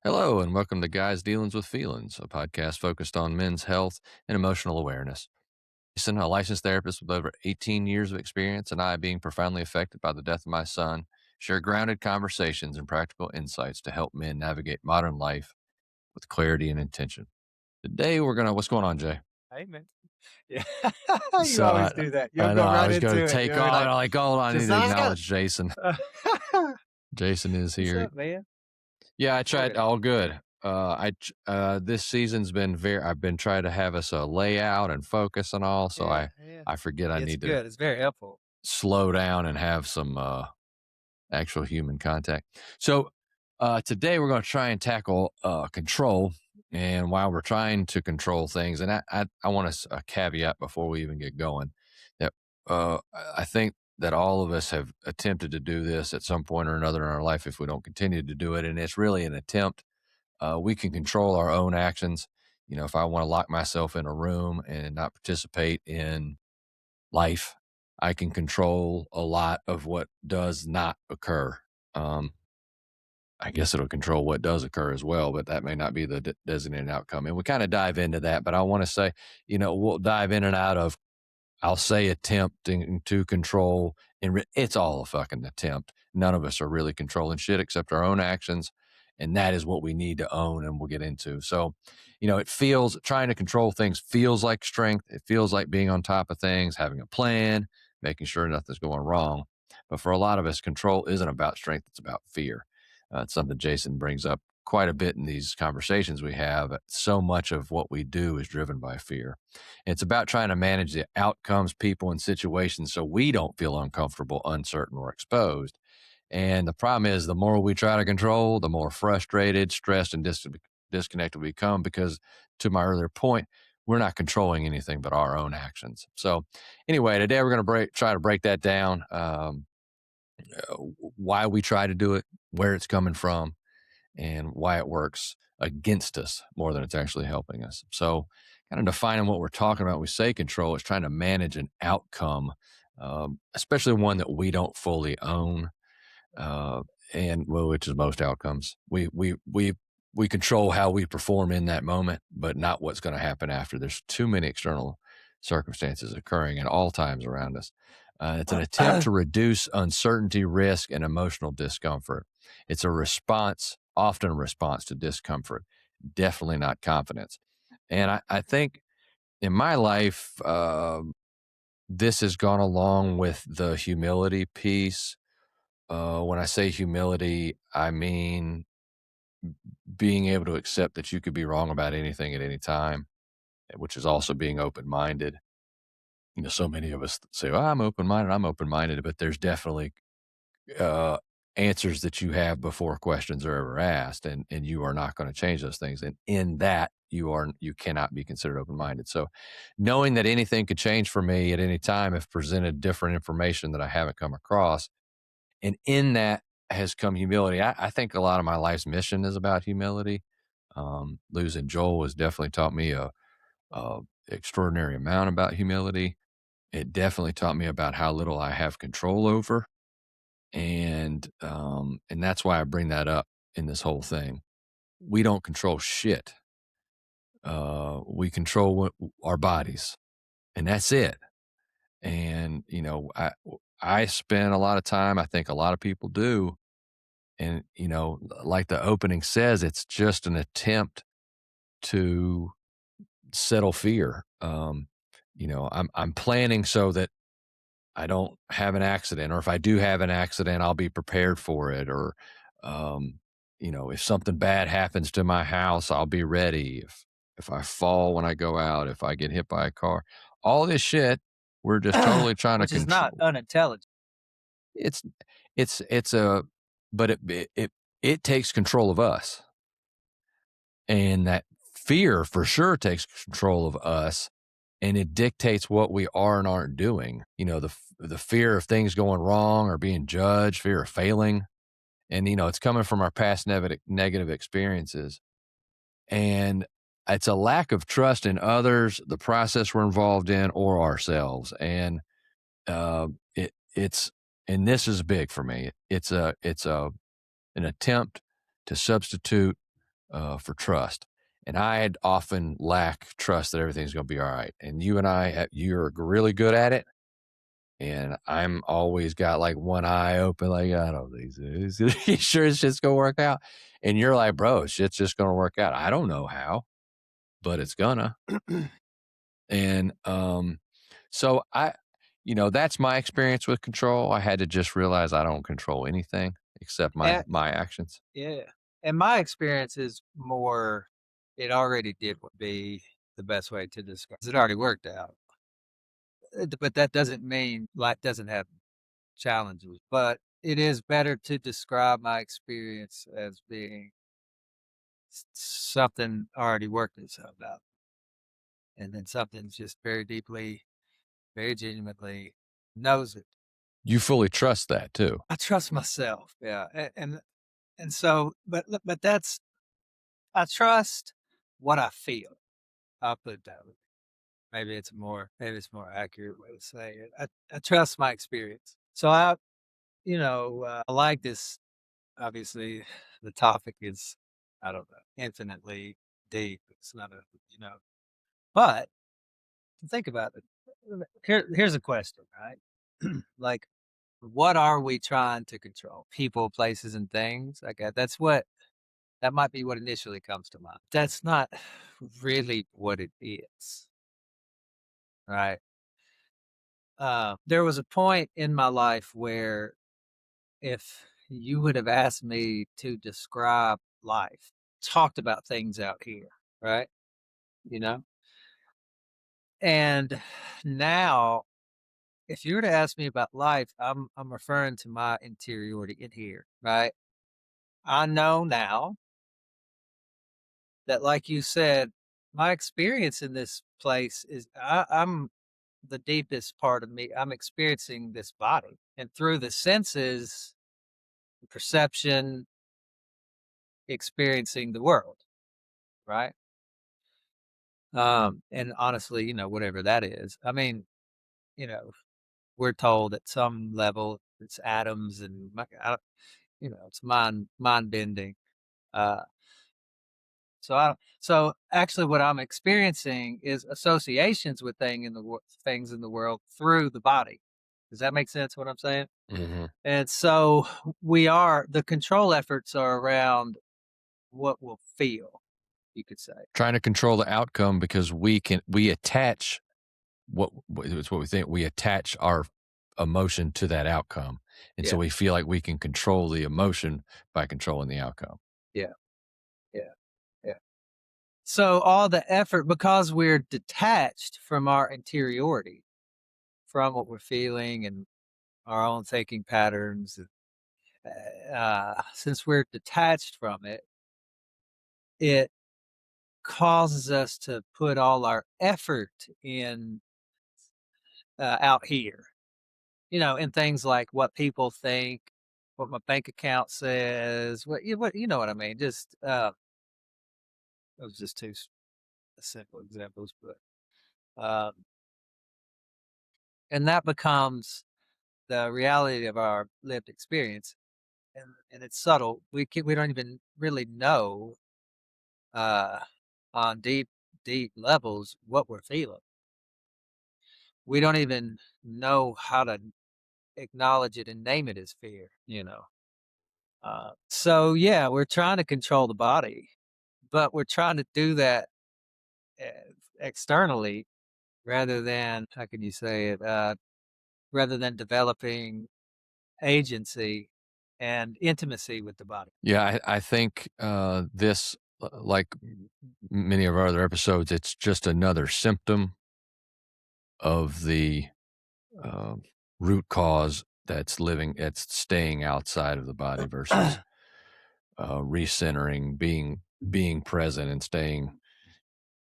Hello, and welcome to Guys Dealings with Feelings, a podcast focused on men's health and emotional awareness. Jason, a licensed therapist with over 18 years of experience, and I, being profoundly affected by the death of my son, share grounded conversations and practical insights to help men navigate modern life with clarity and intention. Today, what's going on, Jay? Hey, man. Yeah. You So always do that. You'll I know go I right was going to into it. take You'll be off, like, and I'm like, hold on, I need to "Josiah." acknowledge Jason. Jason is What's here. up, man? Yeah, I All tried. good. All good. This season's been I've been trying to have us a layout and focus and all, so Yeah, yeah. I forget I It's need to good. It's very helpful. slow down and have some actual human contact. So today we're going to try and tackle control, and while we're trying to control things, and I want a caveat before we even get going that I think that all of us have attempted to do this at some point or another in our life if we don't continue to do it, and it's really an attempt. We can control our own actions. You know, if I want to lock myself in a room and not participate in life, I can control a lot of what does not occur. Um, I guess it'll control what does occur as well, but that may not be the designated outcome. And we kind of dive into that, but I want to say, we'll dive in and out of, I'll say attempting to control, and it's all a fucking attempt. None of us are really controlling shit except our own actions. And that is what we need to own, and we'll get into. So, it feels trying to control things feels like strength. It feels like being on top of things, having a plan, making sure nothing's going wrong. But for a lot of us, control isn't about strength, it's about fear. It's something Jason brings up quite a bit in these conversations we have. So much of what we do is driven by fear. It's about trying to manage the outcomes, people, and situations so we don't feel uncomfortable, uncertain, or exposed. And the problem is, the more we try to control, the more frustrated, stressed, and disconnected we become because, to my earlier point, we're not controlling anything but our own actions. So, anyway, today we're going to try to break that down, why we try to do it, where it's coming from, and why it works against us more than it's actually helping us. So, kind of defining what we're talking about, when we say control, is trying to manage an outcome, especially one that we don't fully own, uh, and well, which is most outcomes. We control how we perform in that moment, but not what's going to happen after. There's too many external circumstances occurring at all times around us. It's an attempt to reduce uncertainty, risk, and emotional discomfort. It's a response, often a response to discomfort, definitely not confidence. And I think in my life, this has gone along with the humility piece. When I say humility, I mean being able to accept that you could be wrong about anything at any time, which is also being open minded. So many of us say, "Oh, I'm open minded," but there's definitely uh, answers that you have before questions are ever asked, and you are not going to change those things. And in that, you cannot be considered open minded. So, knowing that anything could change for me at any time if presented different information that I haven't come across, and in that has come humility. I think a lot of my life's mission is about humility. Losing Joel has definitely taught me a extraordinary amount about humility. It definitely taught me about how little I have control over, and that's why I bring that up in this whole thing. We don't control shit. We control our bodies, and that's it. And I spend a lot of time. I think a lot of people do. And, like the opening says, it's just an attempt to settle fear. I'm planning so that I don't have an accident, or if I do have an accident, I'll be prepared for it. Or, um, if something bad happens to my house, I'll be ready. If I fall when I go out, if I get hit by a car, all this shit, we're just totally trying to Which is not control. unintelligent. It's it's a but it takes control of us. And that fear for sure takes control of us, and it dictates what we are and aren't doing. The fear of things going wrong or being judged, fear of failing. And, it's coming from our past negative experiences. And it's a lack of trust in others, the process we're involved in, or ourselves. And it's, and this is big for me. It's an attempt to substitute for trust. And I had often lack trust that everything's going to be all right. And you and you're really good at it. And I'm always got like one eye open, like, I don't think so. You sure it's just going to work out? And you're like, bro, shit's just going to work out. I don't know how, but it's gonna. And so that's my experience with control. I had to just realize I don't control anything except my And my actions. yeah, and my experience is more it already did would be the best way to describe it already worked out. But that doesn't mean life doesn't have challenges, but it is better to describe my experience as being something already worked itself out, and then something's just very deeply, very genuinely knows it. You fully trust that too. I trust myself, yeah, and so, but that's I trust what I feel. I'll put it that way. Maybe it's more accurate way to say it. I trust my experience. So I like this. Obviously, the topic is, I don't know, infinitely deep. It's not but think about it. Here's a question, right? Like, what are we trying to control? People, places, and things. Okay, that might be what initially comes to mind. That's not really what it is, right? There was a point in my life where if you would have asked me to describe life, talked about things out here, right? You know? And now, if you were to ask me about life, I'm referring to my interiority in here, right? I know now that, like you said, my experience in this place is I'm the deepest part of me. I'm experiencing this body, and through the senses, perception, experiencing the world, right? And honestly, whatever that is. I mean, you know, we're told at some level it's atoms and it's mind bending. Uh, so actually, what I'm experiencing is associations with things in the world through the body. Does that make sense? What I'm saying? Hmm. And so the control efforts are around what we'll feel. You could say, Trying to control the outcome because we attach it's what we think. We attach our emotion to that outcome. And so yeah, we feel like we can control the emotion by controlling the outcome. yeah, yeah, yeah. So all the effort, because we're detached from our interiority, from what we're feeling and our own thinking patterns, since we're detached from it, it causes us to put all our effort in out here. In things like what people think, what my bank account says, what you know what I mean. Just those just two simple examples, but um, and that becomes the reality of our lived experience, and it's subtle. We don't even really know uh, on deep levels what we're feeling. We don't even know how to acknowledge it and name it as fear. So yeah, we're trying to control the body, but we're trying to do that uh, externally rather than how can you say it? Rather than developing agency and intimacy with the body. Yeah, I think this, like many of our other episodes, it's just another symptom of the uh, root cause that's staying outside of the body versus recentering, being present, and staying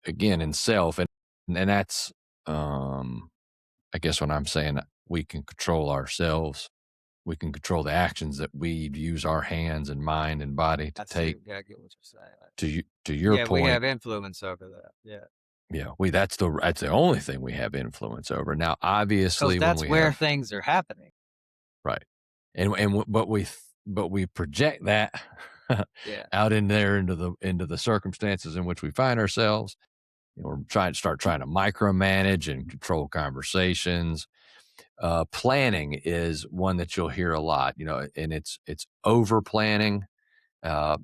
again in self. And that's, um, I guess, when I'm saying we can control ourselves. We can control the actions that we use our hands and mind and body to I see. take. Yeah, I get what you're saying. To your Yeah, we point, have influence over that. Yeah, yeah, that's the only thing we have influence over. Now, because obviously, when that's we where have things are happening. right, but we project that. Yeah. out in there into the circumstances in which we find ourselves. We're trying to micromanage and control conversations. Planning is one that you'll hear a lot, and it's over planning,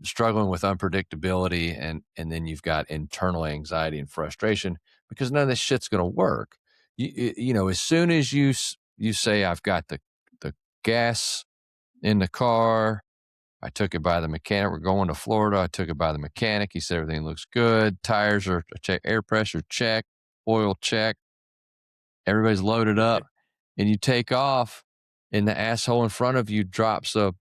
struggling with unpredictability, and then you've got internal anxiety and frustration because none of this shit's going to work. As soon as you say, "I've got the gas in the car," I took it by the mechanic. We're going to Florida. I took it by the mechanic. He said everything looks good. Tires are check, air pressure check, oil check. Everybody's loaded up, and you take off, and the asshole in front of you drops a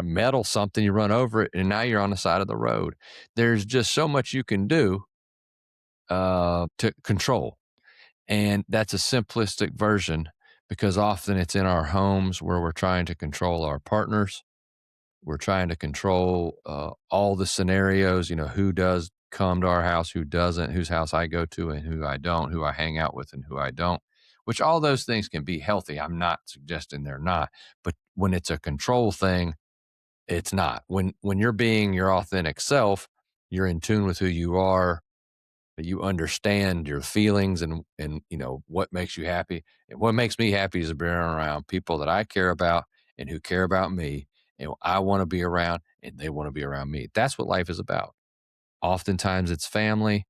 metal something. You run over it, and now you're on the side of the road. There's just so much you can do to control, and that's a simplistic version because often it's in our homes where we're trying to control our partners. We're trying to control all the scenarios, who does come to our house, who doesn't, whose house I go to and who I don't, who I hang out with and who I don't, which all those things can be healthy. I'm not suggesting they're not. But when it's a control thing, it's not. When you're being your authentic self, you're in tune with who you are, you understand your feelings and what makes you happy. And what makes me happy is being around people that I care about and who care about me and I want to be around and they want to be around me. That's what life is about. Oftentimes it's family.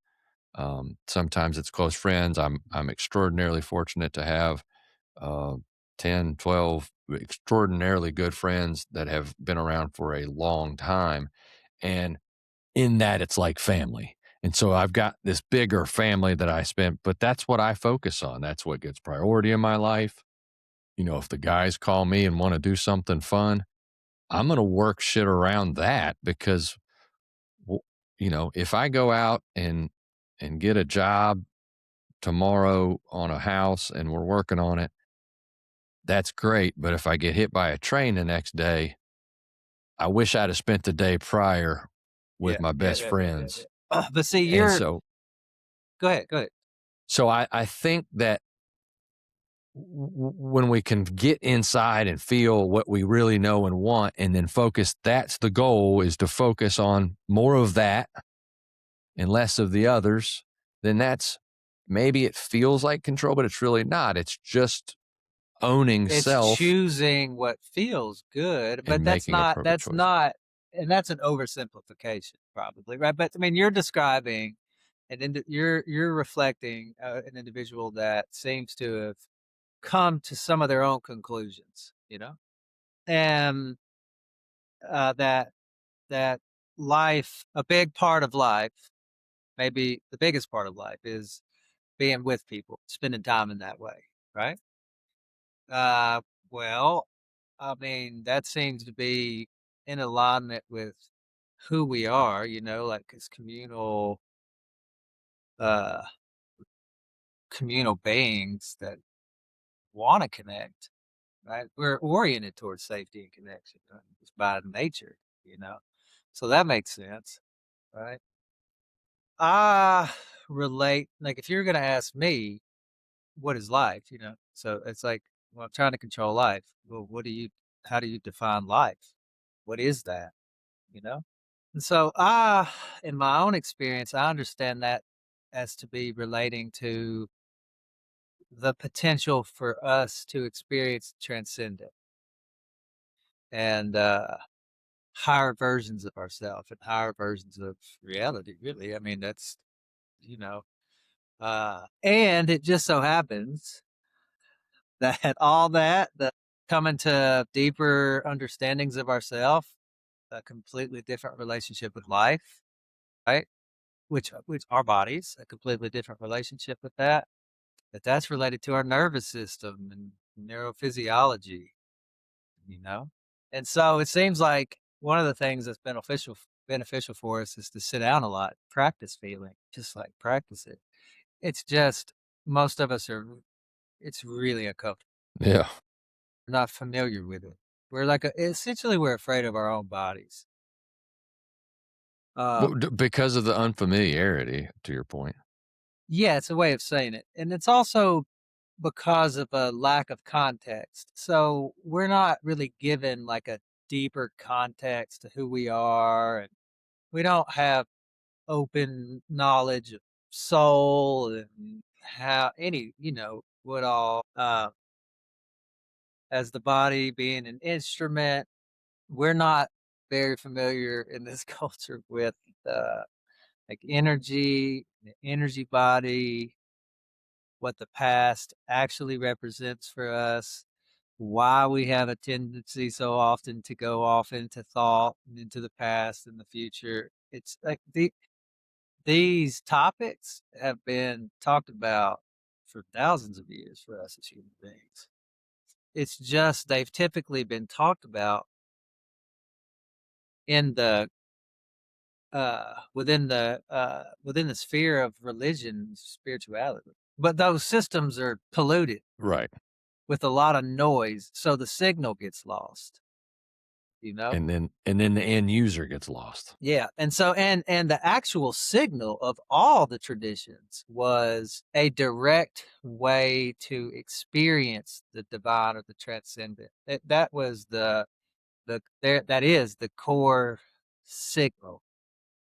Sometimes it's close friends. I'm extraordinarily fortunate to have uh, 10, 12 extraordinarily good friends that have been around for a long time. And in that it's like family. And so I've got this bigger family that I spend, but that's what I focus on. That's what gets priority in my life. If the guys call me and want to do something fun, I'm going to work shit around that because, w- if I go out and get a job tomorrow on a house and we're working on it, that's great. But if I get hit by a train the next day, I wish I'd have spent the day prior Yeah, with my yeah, best yeah, yeah, yeah, friends. yeah. But see, And you're so go ahead, go ahead. I think that when we can get inside and feel what we really know and want and then focus, that's the goal, is to focus on more of that and less of the others. Then that's, maybe it feels like control, but it's really not. It's just owning It's self choosing what feels good, but and making appropriate that's choices. not and that's an oversimplification probably, right? But I mean, you're describing you're reflecting an individual that seems to have come to some of their own conclusions, and that that life, a big part of life, maybe the biggest part of life, is being with people, spending time in that way, right? Uh, well, I mean, that seems to be in alignment with who we are, like as uh, communal beings that want to connect, right? We're oriented towards safety and connection, right? Just by nature, you know. So that makes sense, right? I relate, like, if you're going to ask me, what is life, So it's like, well, I'm trying to control life. Well, how do you define life? What is that? You know? And so in my own experience, I understand that as to be relating to the potential for us to experience transcendent and higher versions of ourselves and higher versions of reality, really. I mean, that's, you know, and it just so happens that the coming to deeper understandings of ourselves, a completely different relationship with life, right? Which our bodies, a completely different relationship with that's related to our nervous system and neurophysiology, you know? And so it seems like one of the things that's beneficial for us is to sit down a lot, practice feeling, just like practice it. It's just most of us are it's really uncomfortable. Yeah. We're not familiar with it. We're like essentially we're afraid of our own bodies. Well, Um because of the unfamiliarity, to your point. yeah, it's a way of saying it. And it's also because of a lack of context. So we're not really given like a deeper context to who we are, and we don't have open knowledge of soul and how any, what all, as the body being an instrument. We're not very familiar in this culture with, like, energy, the energy body, what the past actually represents for us, why we have a tendency so often to go off into thought and into the past and the future. It's like these topics have been talked about for thousands of years for us as human beings. It's just they've typically been talked about in the within the sphere of religion, spirituality. But those systems are polluted Right. with a lot of noise, so the signal gets lost, you know? And then the end user gets lost. Yeah, and so and the actual signal of all the traditions was a direct way to experience the divine or the transcendent. That was that is the core signal.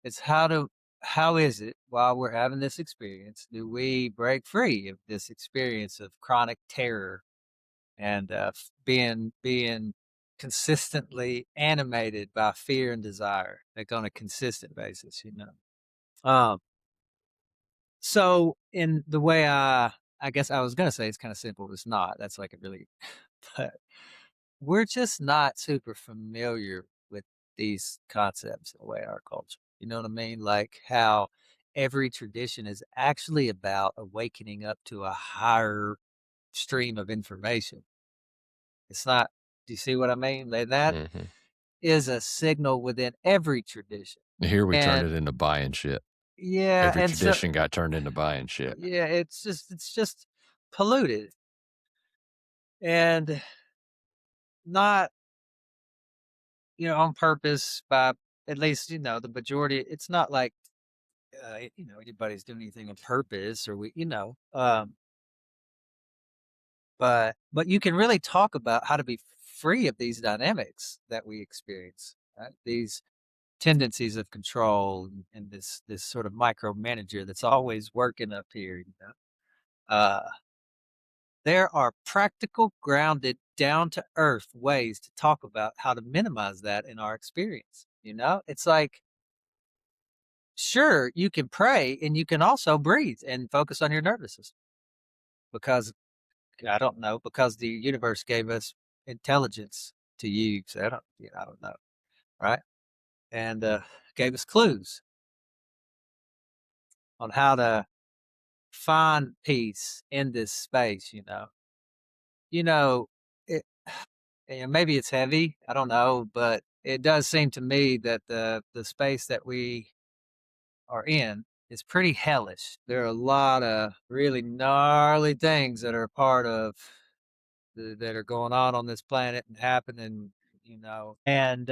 It's how is it while we're having this experience do we break free of this experience of chronic terror and being consistently animated by fear and desire, like on a consistent basis, you know. Um, so in the way I guess I was gonna say it's kind of simple, it's not. That's like a really but we're just not super familiar with these concepts in the way our culture. You know what I mean? Like how every tradition is actually about awakening up to a higher stream of information. It's not, do you see what I mean? That Mhm. is a signal within every tradition. Here we turned And it into buying shit. yeah, Every and so tradition got turned into buying shit. yeah, it's just polluted and not, on purpose by at least, the majority. It's not like anybody's doing anything on purpose or but you can really talk about how to be free of these dynamics that we experience, right? These tendencies of control and this sort of micromanager that's always working up here, uh there are practical, grounded, down to earth ways to talk about how to minimize that in our experience. It's like, sure, you can pray and you can also breathe and focus on your nervous system because I don't know, because the universe gave us intelligence to use. I don't know, right? And gave us clues on how to find peace in this space. You know, it, maybe it's heavy. I don't know, but it does seem to me that the space that we are in is pretty hellish. There are a lot of really gnarly things that are a part of that are going on this planet and happening, and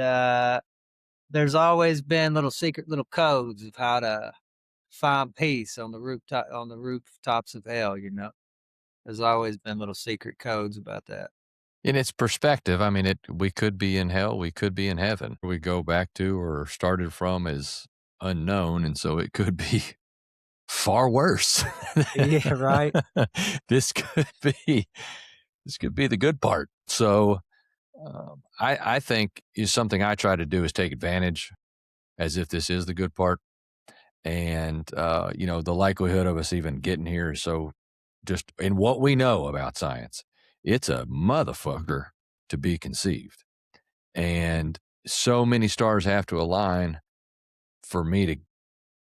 there's always been little secret little codes of how to find peace on the rooftops of hell. There's always been little secret codes about that. In its perspective, I mean, we could be in hell, we could be in heaven. We go back to or started from is unknown, and so it could be far worse. Yeah, right. This could be this could be the good part. So, I think is something I try to do is take advantage as if this is the good part, and, the likelihood of us even getting here is so just in what we know about science, it's a motherfucker to be conceived. And so many stars have to align for me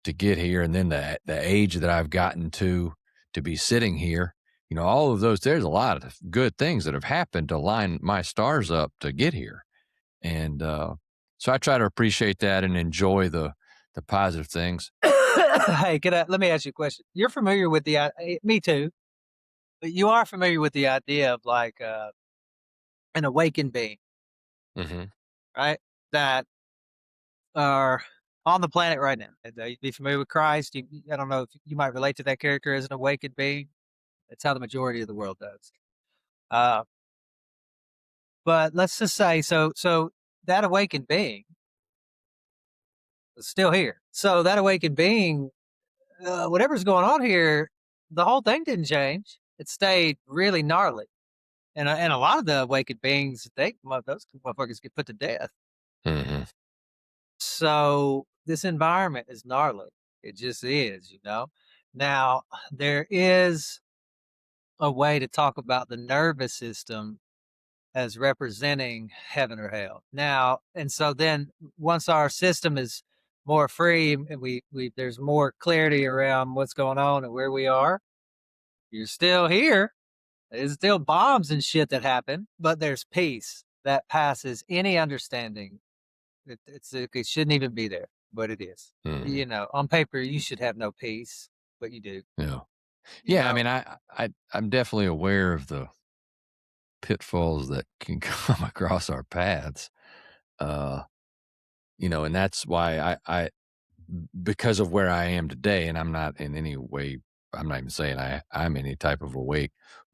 to get here, and then the age that I've gotten to be sitting here, all of those there's a lot of good things that have happened to line my stars up to get here. And so I try to appreciate that and enjoy the positive things. Hey, let me ask you a question. You're familiar with me too, but you are familiar with the idea of like an awakened being, Hmm. right? That are on the planet right now. And, you be familiar with Christ. I don't know if you might relate to that character as an awakened being. That's how the majority of the world does. Uh, but let's just say so. So that awakened being is still here. So that awakened being, whatever's going on here, the whole thing didn't change. It stayed really gnarly. And a lot of the awakened beings, those motherfuckers get put to death. Hmm. So this environment is gnarly. It just is, you know. Now there is a way to talk about the nervous system as representing heaven or hell. Now, and so then once our system is more free and we there's more clarity around what's going on and where we are, you're still here. There's still bombs and shit that happen, but there's peace that passes any understanding. It shouldn't even be there, but it is. Hmm. You know, on paper you should have no peace, but you do. Yeah. You Yeah. I know, mean, I'm definitely aware of the pitfalls that can come across our paths. Uh, and that's why because of where I am today, and I'm not in any way, I'm not even saying I'm any type of awake,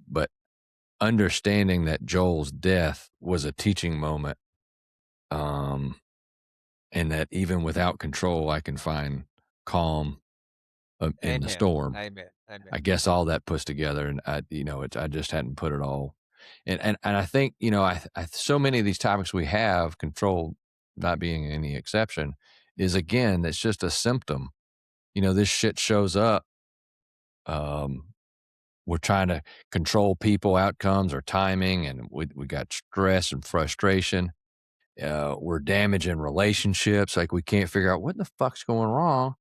but understanding that Joel's death was a teaching moment, um, and that even without control, I can find calm in the amen, storm. amen, amen. I guess all that puts together, and I just hadn't put it all. And I think so many of these topics we have, control not being any exception, is again it's just a symptom. This shit shows up. Um, we're trying to control people, outcomes, or timing, and we got stress and frustration. We're damaging relationships, like we can't figure out what the fuck's going wrong,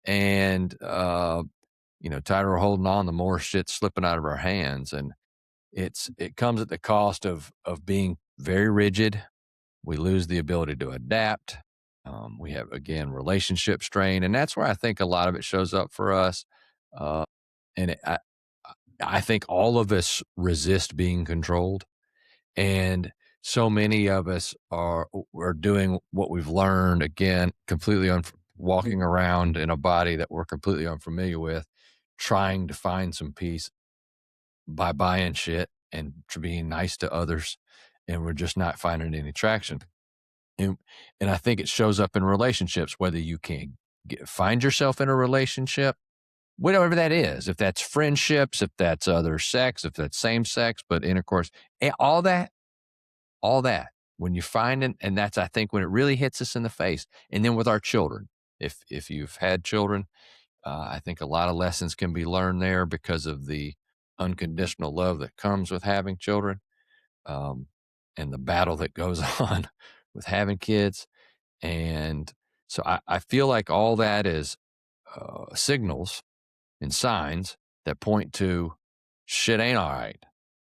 and tighter we're holding on, the more shit's slipping out of our hands, and it comes at the cost of being very rigid. We lose the ability to adapt. We have again relationship strain, and that's where I think a lot of it shows up for us. Uh, and I think all of us resist being controlled, and so many of us are doing what we've learned again, completely walking around in a body that we're completely unfamiliar with, trying to find some peace by buying shit and to being nice to others, and we're just not finding any traction. And and I think it shows up in relationships, whether you can find yourself in a relationship, whatever that is, if that's friendships, if that's other sex, if that's same sex, but intercourse, all that. When you find it, and that's I think when it really hits us in the face, and then with our children, if you've had children, I think a lot of lessons can be learned there because of the unconditional love that comes with having children, um, and the battle that goes on with having kids. And so I feel like all that is signals and signs that point to shit ain't all right.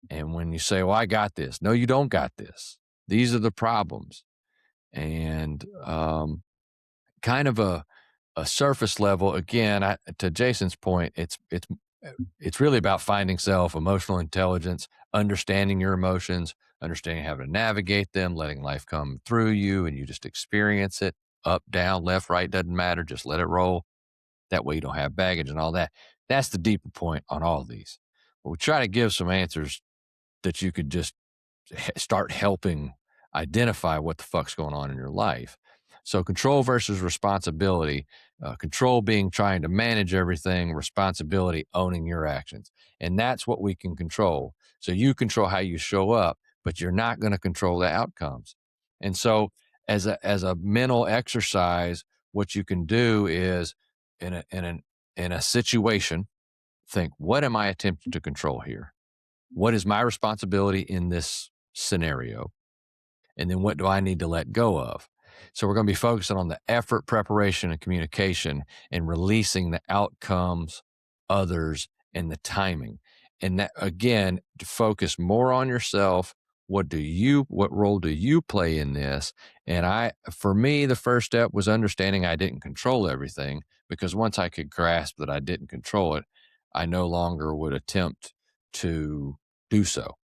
And when you say, well, I got this, no, you don't got this. These are the problems. And kind of a surface level, again, to Jason's point, it's really about finding self, emotional intelligence, understanding your emotions, understanding how to navigate them, letting life come through you, and you just experience it up, down, left, right, doesn't matter. Just let it roll. That way you don't have baggage and all that. That's the deeper point on all of these. But we try to give some answers that you could just start helping identify what the fuck's going on in your life. So control versus responsibility, control being trying to manage everything, responsibility owning your actions. And that's what we can control. So you control how you show up, but you're not going to control the outcomes. And so as a mental exercise, what you can do is in a situation, think, what am I attempting to control here? What is my responsibility in this scenario? And then what do I need to let go of? So we're going to be focusing on the effort, preparation, and communication and releasing the outcomes, others, and the timing. And that again, to focus more on yourself. What role do you play in this? And for me, the first step was understanding I didn't control everything, because once I could grasp that I didn't control it, I no longer would attempt to do so.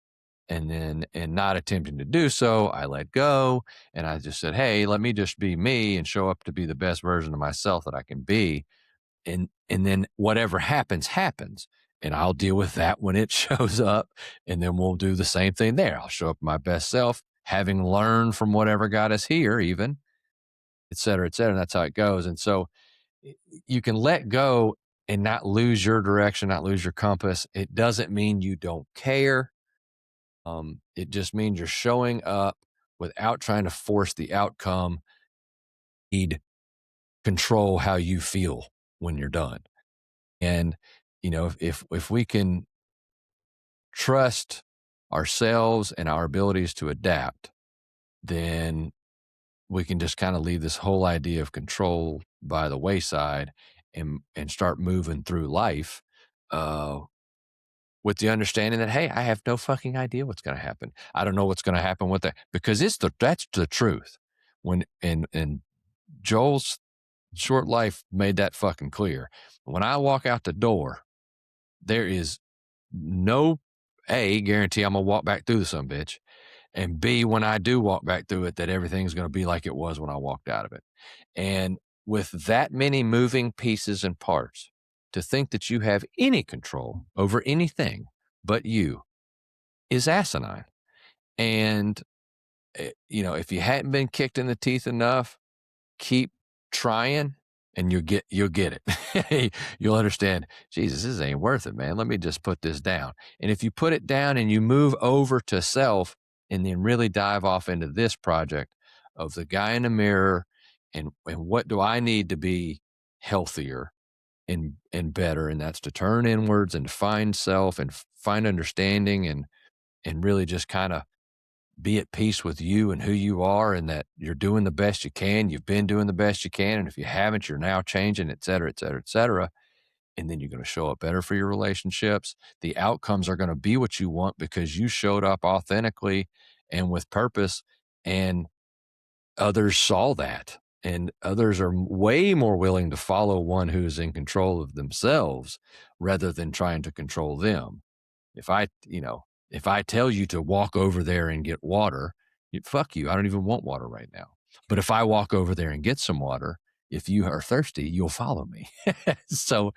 And then, in not attempting to do so, I let go and I just said, hey, let me just be me and show up to be the best version of myself that I can be. And then whatever happens, happens. And I'll deal with that when it shows up. And then we'll do the same thing there. I'll show up my best self having learned from whatever got us here, even, et cetera, et cetera. And that's how it goes. And so you can let go and not lose your direction, not lose your compass. It doesn't mean you don't care. It just means you're showing up without trying to force the outcome. Need control how you feel when you're done. And if we can trust ourselves and our abilities to adapt, then we can just kind of leave this whole idea of control by the wayside and start moving through life uh, with the understanding that, hey, I have no fucking idea what's going to happen. I don't know what's going to happen with that, because that's the truth. When and Joel's short life made that fucking clear. When I walk out the door, there is no guarantee I'm gonna walk back through the some bitch, and B, when I do walk back through it, that everything's gonna be like it was when I walked out of it. And with that many moving pieces and parts, to think that you have any control over anything but you is asinine. And if you hadn't been kicked in the teeth enough, keep trying and you'll get it. You'll understand, Jesus, this ain't worth it, man. Let me just put this down. And if you put it down and you move over to self and then really dive off into this project of the guy in the mirror and what do I need to be healthier and better, and that's to turn inwards and find self and find understanding and really just kind of be at peace with you and who you are, and that you're doing the best you can. You've been doing the best you can. And if you haven't, you're now changing, et cetera, et cetera, et cetera. And then you're going to show up better for your relationships. The outcomes are going to be what you want because you showed up authentically and with purpose, and others saw that. And others are way more willing to follow one who's in control of themselves rather than trying to control them. If I tell you to walk over there and get water, fuck you. I don't even want water right now. But if I walk over there and get some water, if you are thirsty, you'll follow me. So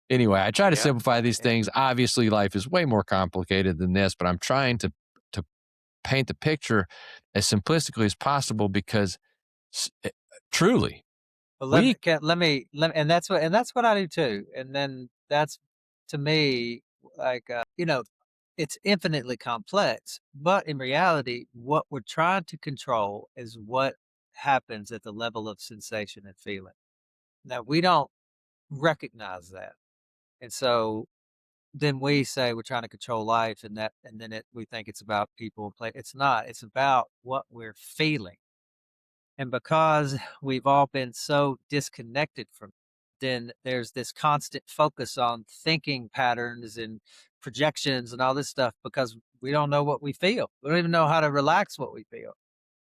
anyway, I try to Yeah. simplify these Yeah. things. Obviously, life is way more complicated than this, but I'm trying to paint the picture as simplistically as possible because eh, truly, Well, we and that's what I do too. And then that's to me like it's infinitely complex, but in reality, what we're trying to control is what happens at the level of sensation and feeling. Now we don't recognize that, and so then we say we're trying to control life, and then we think it's about people and play. It's not. It's about what we're feeling. And because we've all been so disconnected from, then there's this constant focus on thinking patterns and projections and all this stuff because we don't know what we feel. We don't even know how to relax what we feel.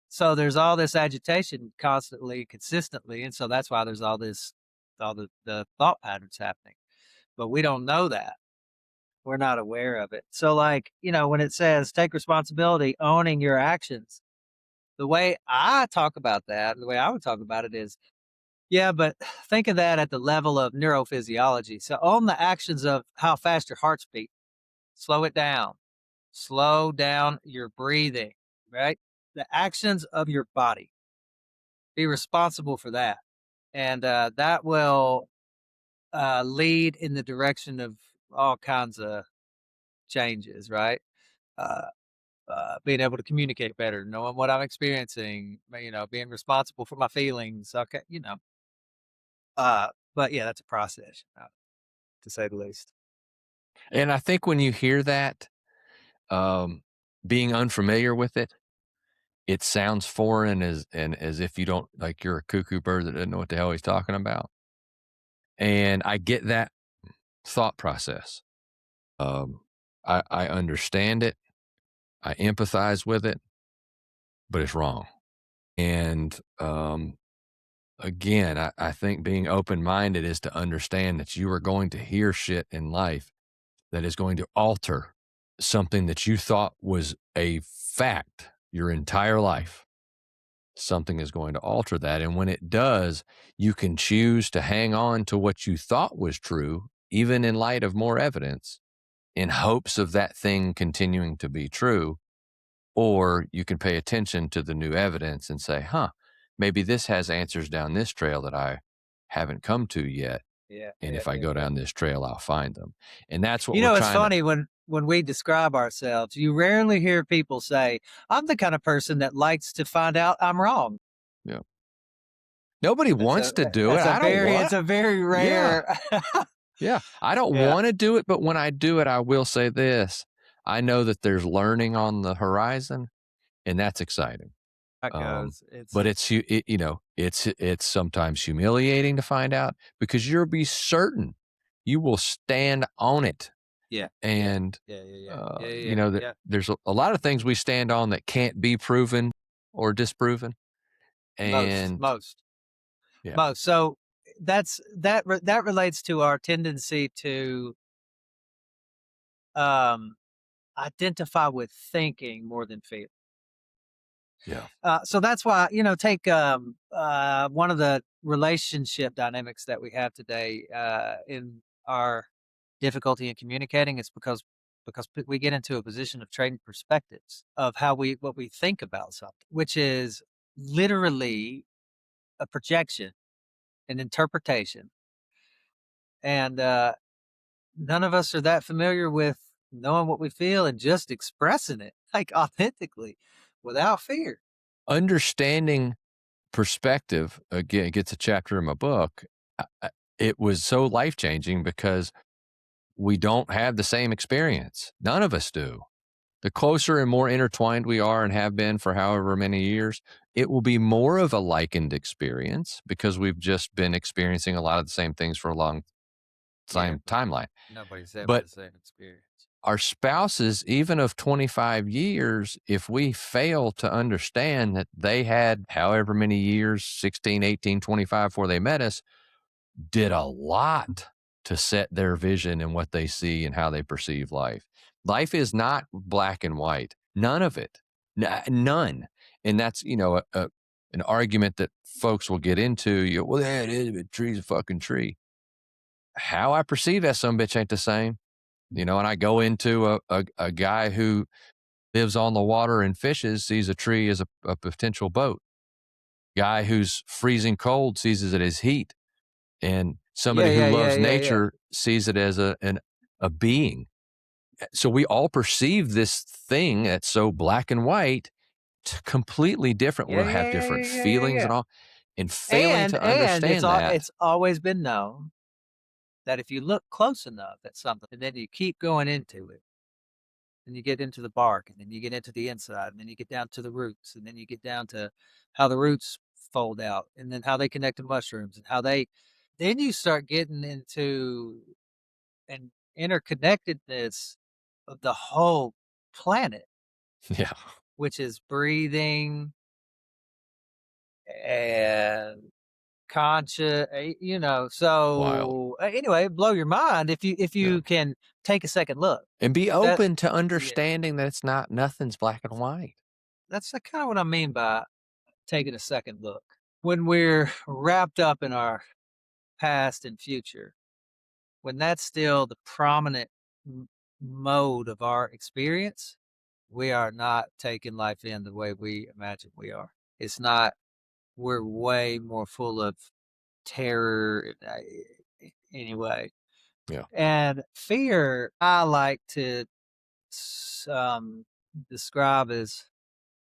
So there's all this agitation constantly, consistently. And so that's why there's all the thought patterns happening. But we don't know that. We're not aware of it. So, like, when it says take responsibility, owning your actions, the way I talk about that, the way I would talk about it is, yeah, but think of that at the level of neurophysiology. So own the actions of how fast your heart's beat. Slow it down. Slow down your breathing, right? The actions of your body. Be responsible for that. And that will lead in the direction of all kinds of changes, right? Uh, being able to communicate better, knowing what I'm experiencing, being responsible for my feelings. Okay, but yeah, that's a process, to say the least. and I think when you hear that, being unfamiliar with it, it sounds foreign as if you don't like you're a cuckoo bird that doesn't know what the hell he's talking about. And I get that thought process. Um, I understand it. I empathize with it, but it's wrong. And again, I think being open minded is to understand that you are going to hear shit in life that is going to alter something that you thought was a fact your entire life. Something is going to alter that. And when it does, you can choose to hang on to what you thought was true, even in light of more evidence, in hopes of that thing continuing to be true. or you can pay attention to the new evidence and say, huh, maybe this has answers down this trail that I haven't come to yet. Yeah, And yeah, if I yeah, go yeah. down this trail, I'll find them. And that's what You we're know, it's trying to, funny when we describe ourselves, you rarely hear people say, "I'm the kind of person that likes to find out I'm wrong." you know, nobody wants to do it. I don't want, It's a very yeah, rare. yeah. I don't Yeah, want to do it, but when I do it, I will say this. I know that there's learning on the horizon, and that's exciting. that Um, goes. It's but it's sometimes humiliating to find out because you'll be certain you will stand on it. yeah, yeah, And, yeah, yeah, yeah, yeah, yeah, that yeah. there's a lot of things we stand on that can't be proven or disproven. Most, And most, yeah, most. So that relates to our tendency to um identify with thinking more than feel. yeah, So that's why, take one of the relationship dynamics that we have today in our difficulty in communicating. It's because we get into a position of trading perspectives of how we what we think about something, which is literally a projection, an interpretation, and none of us are that familiar with knowing what we feel and just expressing it like authentically without fear. understanding perspective again gets a chapter in my book. It was so life changing because we don't have the same experience. None of us do. The closer and more intertwined we are and have been for however many years, it will be more of a likened experience because we've just been experiencing a lot of the same things for a long Yeah, time but timeline. nobody's having But the same experience. our spouses, even of 25 years, if we fail to understand that they had however many years, 16, 18, 25, before they met us, did a lot to set their vision and what they see and how they perceive life. Life is not black and white. None of it. None. And that's, an argument that folks will get into. Well, yeah, it is, but a tree's a fucking tree. How I perceive that some bitch ain't the same. And I go into a guy who lives on the water and fishes, sees a tree as a potential boat. Guy who's freezing cold sees it as heat. And Yeah, somebody who yeah, yeah, loves yeah, yeah. nature sees it as a being. So we all perceive this thing that's so black and white completely different. Yeah, We'll yeah, have yeah, different yeah, yeah, yeah, feelings yeah. and all. And failing to And understand that, it's always been known that if you look close enough at something and then you keep going into it, and you get into the bark, and then you get into the inside, and then you get down to the roots, and then you get down to how the roots fold out, and then how they connect to mushrooms, and how they then you start getting into an interconnectedness of the whole planet, yeah, which is breathing and conscious, wild. so anyway, blow your mind if Yeah. you can take a second look. And be That open to Yeah, understanding that it's not, nothing's black and white. that's kind of what I mean by taking a second look. When we're wrapped up in our past and future, when that's still the prominent mode of our experience, we are not taking life in the way we imagine we are. It's not, we're way more full of terror anyway. Yeah. And fear, I like to describe as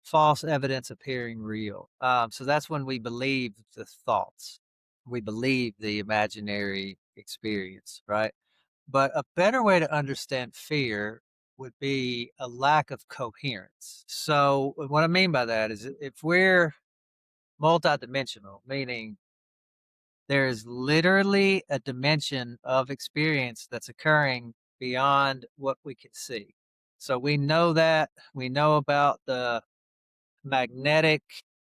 false evidence appearing real. So that's when we believe the thoughts, we believe the imaginary experience, right? But a better way to understand fear would be a lack of coherence. So, what I mean by that is if we're multidimensional, meaning there's literally a dimension of experience that's occurring beyond what we can see. So, we know that, we know about the magnetic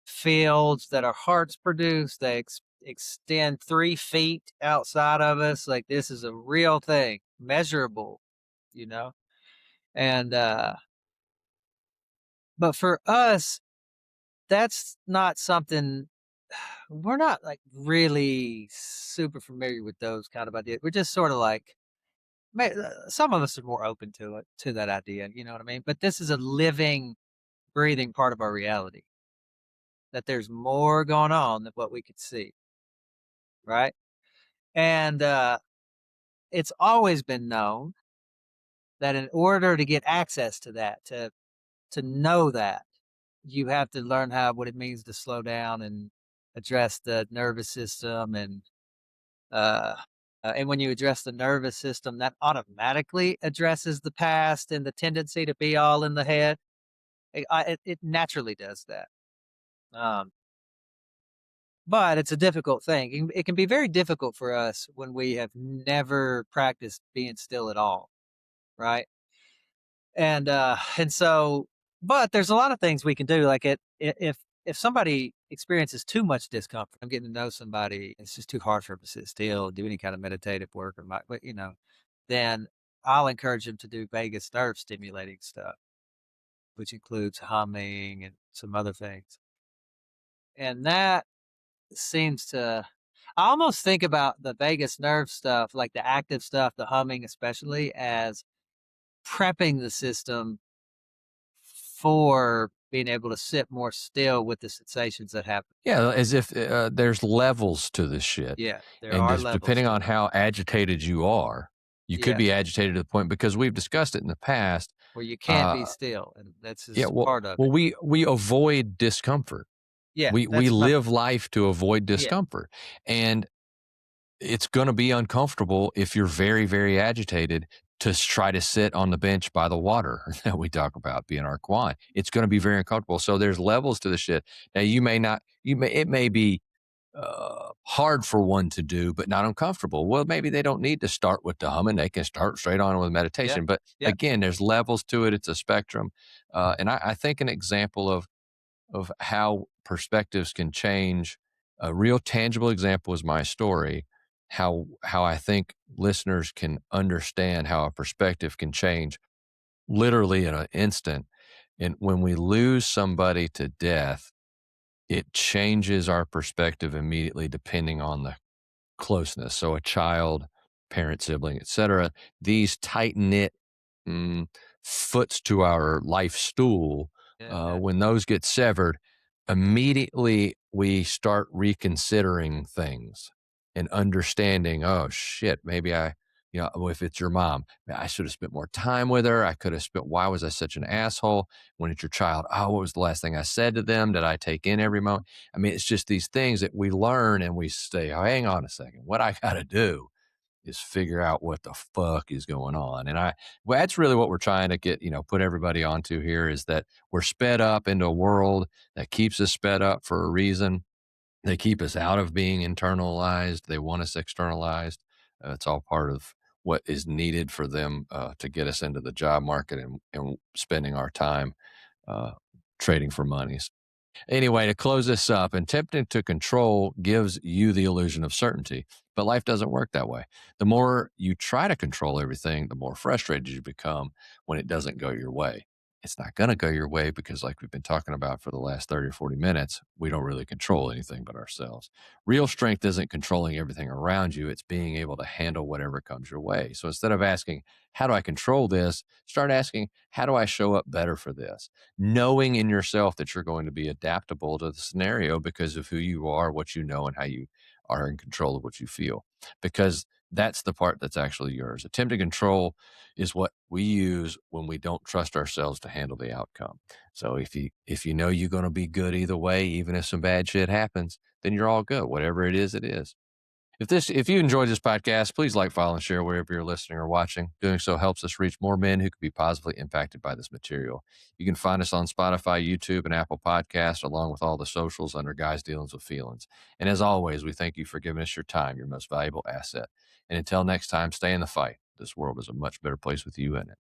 fields that our hearts produce. They extend 3 feet outside of us. Like this is a real thing, measurable, you know? And, but for us, that's not something we're not like really super familiar with those kind of ideas. We're just sort of like, some of us are more open to it, to that idea. You know what I mean? But this is a living breathing part of our reality, that there's more going on than what we could see, right? And it's always been known that in order to get access to that, to know that, you have to learn how what it means to slow down and address the nervous system uh, and when you address the nervous system, that automatically addresses the past and the tendency to be all in the head. It naturally does that. Um, but it's a difficult thing. It can be very difficult for us when we have never practiced being still at all, right? And so, but there's a lot of things we can do. Like if somebody experiences too much discomfort, I'm getting to know somebody, it's just too hard for them to sit still, do any kind of meditative work, or but then I'll encourage them to do vagus nerve stimulating stuff, which includes humming and some other things. And that seems to, I almost think about the vagus nerve stuff, like the active stuff, the humming especially, as prepping the system for being able to sit more still with the sensations that happen. Yeah, as if there's levels to this shit, Yeah, there and are just levels depending to on it. how agitated you are, you could be Yes, agitated to the point because we've discussed it in the past. where you can't be Uh, still, and that's yeah, just well, part of well, it. we avoid discomfort. Yeah, We that's live another. life to avoid Yeah, discomfort, and it's going to be uncomfortable if you're very, very agitated to try to sit on the bench by the water that we talk about being our quad. It's going to be very uncomfortable. So there's levels to the shit. Now you may not, it may be hard for one to do, but not uncomfortable. Well, maybe they don't need to start with the humming. They can start straight on with yeah, meditation. But yeah, again, there's levels to it. It's a spectrum. And I think an example of how perspectives can change. A real tangible example is my story. How I think listeners can understand how a perspective can change literally in an instant. And when we lose somebody to death, it changes our perspective immediately depending on the closeness. So a child, parent, sibling, etc. These tight knit mm, foots to our life stool, yeah, when those get severed, immediately we start reconsidering things and understanding, oh shit, maybe if it's your mom, I should have spent more time with her. I could have spent, why was I such an asshole? When it's your child, oh, what was the last thing I said to them? Did I take in every moment? I mean, it's just these things that we learn and we say, oh, hang on a second, what I got to do is figure out what the fuck is going on. And well, that's really what we're trying to get, put everybody onto here is that we're sped up into a world that keeps us sped up for a reason. They keep us out of being internalized. They want us externalized. It's all part of what is needed for them to get us into the job market and spending our time uh, trading for monies. Anyway, to close this up, attempting to control gives you the illusion of certainty, but life doesn't work that way. The more you try to control everything, the more frustrated you become when it doesn't go your way. It's not going to go your way because, like we've been talking about for the last 30 or 40 minutes, we don't really control anything but ourselves. Real strength isn't controlling everything around you, it's being able to handle whatever comes your way. So instead of asking, how do I control this? Start asking, how do I show up better for this? Knowing in yourself that you're going to be adaptable to the scenario because of who you are, what you know, and how you are in control of what you feel. Because that's the part that's actually yours. Attempting control is what we use when we don't trust ourselves to handle the outcome. So if you know you're going to be good either way, even if some bad shit happens, then you're all good. Whatever it is, it is. If you enjoyed this podcast, please like, follow, and share wherever you're listening or watching. Doing so helps us reach more men who could be positively impacted by this material. You can find us on Spotify, YouTube, and Apple Podcasts, along with all the socials under Guys Dealings with Feelings. And as always, we thank you for giving us your time, your most valuable asset. And until next time, stay in the fight. This world is a much better place with you in it.